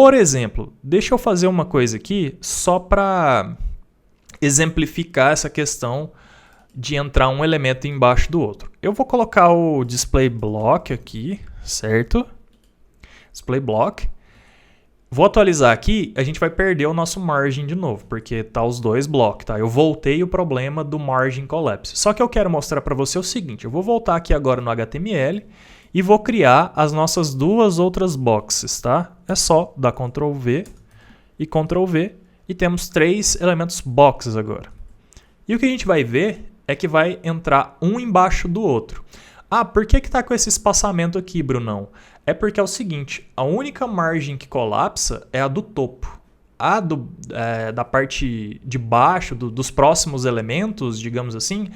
Por exemplo, deixa eu fazer uma coisa aqui só para exemplificar essa questão de entrar um elemento embaixo do outro. Eu vou colocar o display block aqui, certo? Display block. Vou atualizar aqui, a gente vai perder o nosso margin de novo, porque tá os dois blocos, tá? Eu voltei o problema do margin collapse. Só que eu quero mostrar para você o seguinte, eu vou voltar aqui agora no HTML e vou criar as nossas duas outras boxes, tá? É só dar Ctrl V e Ctrl V e temos 3 elementos boxes agora. E o que a gente vai ver é que vai entrar um embaixo do outro. Ah, por que está com esse espaçamento aqui, Brunão? É porque é o seguinte, a única margem que colapsa é a do topo. A da parte de baixo, dos próximos elementos, digamos assim,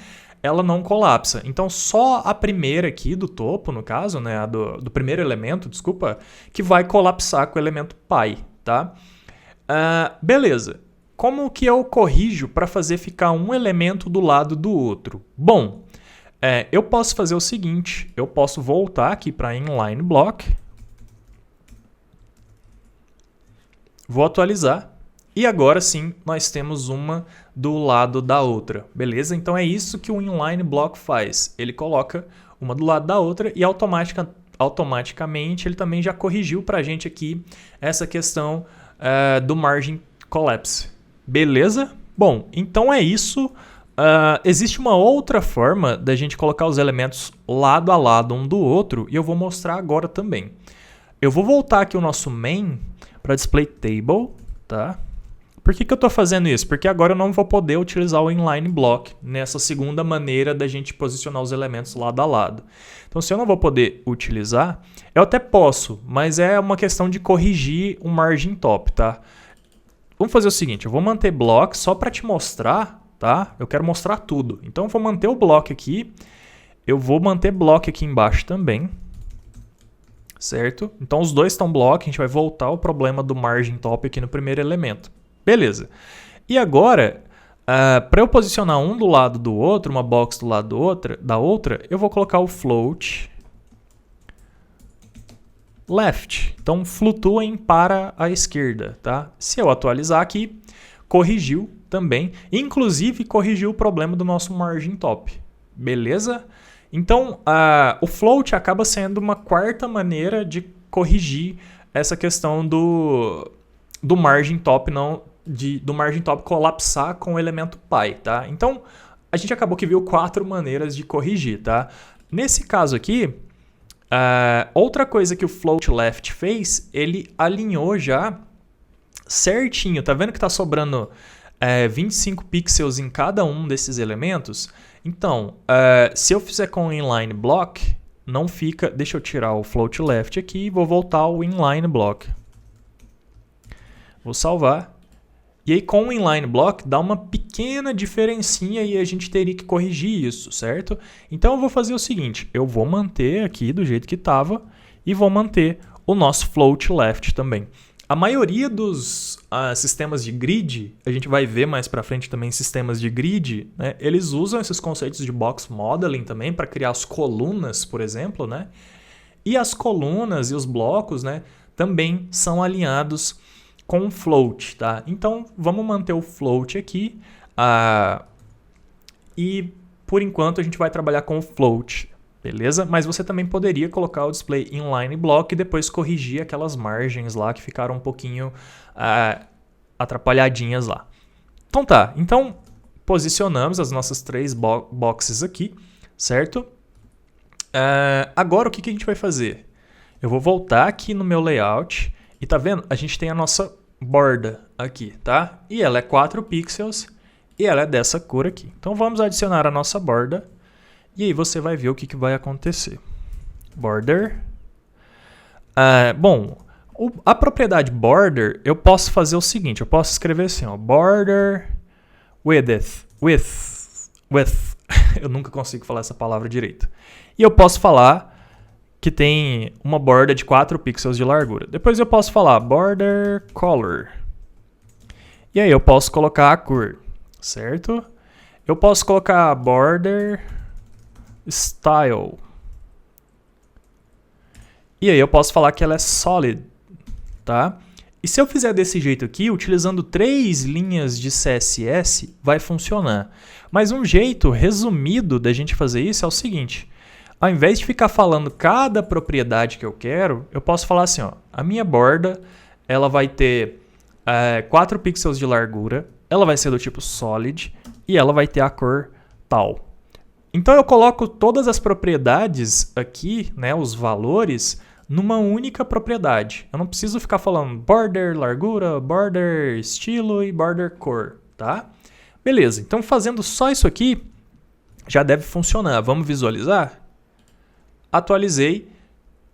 ela não colapsa. Então, só a primeira aqui do topo, no caso, né, a do primeiro elemento, desculpa, que vai colapsar com o elemento pi, tá? Beleza. Como que eu corrijo para fazer ficar um elemento do lado do outro? Bom, eu posso fazer o seguinte, eu posso voltar aqui para inline block, vou atualizar e agora sim nós temos uma do lado da outra, beleza? Então é isso que o inline block faz, ele coloca uma do lado da outra e automaticamente ele também já corrigiu para a gente aqui essa questão do margin collapse, beleza? Bom, então é isso. Existe uma outra forma da gente colocar os elementos lado a lado um do outro e eu vou mostrar agora também. Eu vou voltar aqui o nosso main para display table, tá? Por que eu estou fazendo isso? Porque agora eu não vou poder utilizar o inline block nessa segunda maneira da gente posicionar os elementos lado a lado. Então, se eu não vou poder utilizar, eu até posso, mas é uma questão de corrigir o margin top, tá? Vamos fazer o seguinte, eu vou manter block só para te mostrar, tá? Eu quero mostrar tudo. Então, eu vou manter o block aqui, eu vou manter block aqui embaixo também, certo? Então, os dois estão block, a gente vai voltar ao problema do margin top aqui no primeiro elemento. Beleza. E agora, para eu posicionar um do lado do outro, uma box do lado da outra, eu vou colocar o float left. Então, flutuem para a esquerda, tá? Se eu atualizar aqui, corrigiu também. Inclusive, corrigiu o problema do nosso margin top. Beleza? Então, o float acaba sendo uma quarta maneira de corrigir essa questão do margin top do margin top colapsar com o elemento pi, tá? Então, a gente acabou que viu 4 maneiras de corrigir, tá? Nesse caso aqui, outra coisa que o float left fez, ele alinhou já certinho. Tá vendo que tá sobrando 25 pixels em cada um desses elementos? Então, se eu fizer com o inline block, não fica... Deixa eu tirar o float left aqui e vou voltar ao inline block. Vou salvar. E aí, com o inline block, dá uma pequena diferencinha e a gente teria que corrigir isso, certo? Então, eu vou fazer o seguinte. Eu vou manter aqui do jeito que estava e vou manter o nosso float left também. A maioria dos sistemas de grid, a gente vai ver mais para frente também sistemas de grid, né? Eles usam esses conceitos de box modeling também para criar as colunas, por exemplo, né? E as colunas e os blocos, né, também são alinhados com o float, tá? Então, vamos manter o float aqui e, por enquanto, a gente vai trabalhar com o float, beleza? Mas você também poderia colocar o display inline block e depois corrigir aquelas margens lá que ficaram um pouquinho atrapalhadinhas lá. Então tá, então posicionamos as nossas 3 boxes aqui, certo? Agora o que a gente vai fazer? Eu vou voltar aqui no meu layout e tá vendo? A gente tem a nossa borda aqui, tá? E ela é 4 pixels e ela é dessa cor aqui. Então vamos adicionar a nossa borda e aí você vai ver o que vai acontecer. Border. Bom, a propriedade border, eu posso fazer o seguinte, eu posso escrever assim, ó, border width. Eu nunca consigo falar essa palavra direito. E eu posso falar que tem uma borda de 4 pixels de largura. Depois eu posso falar border color. E aí eu posso colocar a cor, certo? Eu posso colocar border style. E aí eu posso falar que ela é solid, tá? E se eu fizer desse jeito aqui, utilizando 3 linhas de CSS, vai funcionar. Mas um jeito resumido da gente fazer isso é o seguinte. Ao invés de ficar falando cada propriedade que eu quero, eu posso falar assim, ó, a minha borda ela vai ter 4 pixels de largura, ela vai ser do tipo solid e ela vai ter a cor tal. Então eu coloco todas as propriedades aqui, né, os valores, numa única propriedade. Eu não preciso ficar falando border largura, border estilo e border cor, tá? Beleza, então fazendo só isso aqui, já deve funcionar. Vamos visualizar? Atualizei,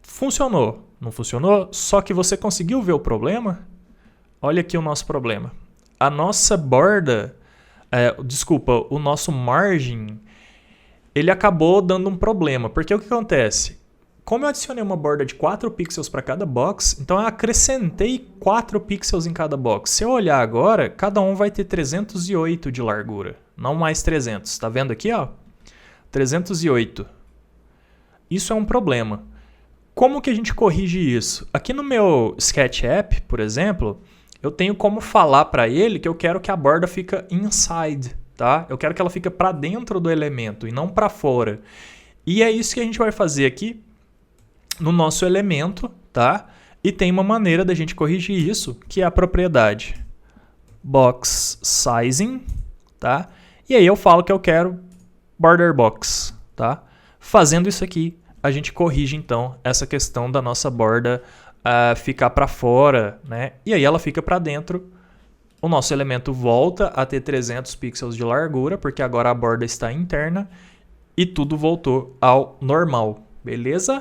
funcionou. Não funcionou? Só que você conseguiu ver o problema? Olha aqui o nosso problema. A nossa borda, o nosso margin, ele acabou dando um problema. Porque o que acontece? Como eu adicionei uma borda de 4 pixels para cada box, então eu acrescentei 4 pixels em cada box. Se eu olhar agora, cada um vai ter 308 de largura, não mais 300. Tá vendo aqui, ó? 308. Isso é um problema. Como que a gente corrige isso? Aqui no meu Sketch App, por exemplo, eu tenho como falar para ele que eu quero que a borda fique inside, tá? Eu quero que ela fique para dentro do elemento e não para fora. E é isso que a gente vai fazer aqui no nosso elemento, tá? E tem uma maneira da gente corrigir isso, que é a propriedade box sizing, tá? E aí eu falo que eu quero border box, tá? Fazendo isso aqui, a gente corrige então essa questão da nossa borda ficar para fora, né? E aí ela fica para dentro. O nosso elemento volta a ter 300 pixels de largura, porque agora a borda está interna e tudo voltou ao normal, beleza?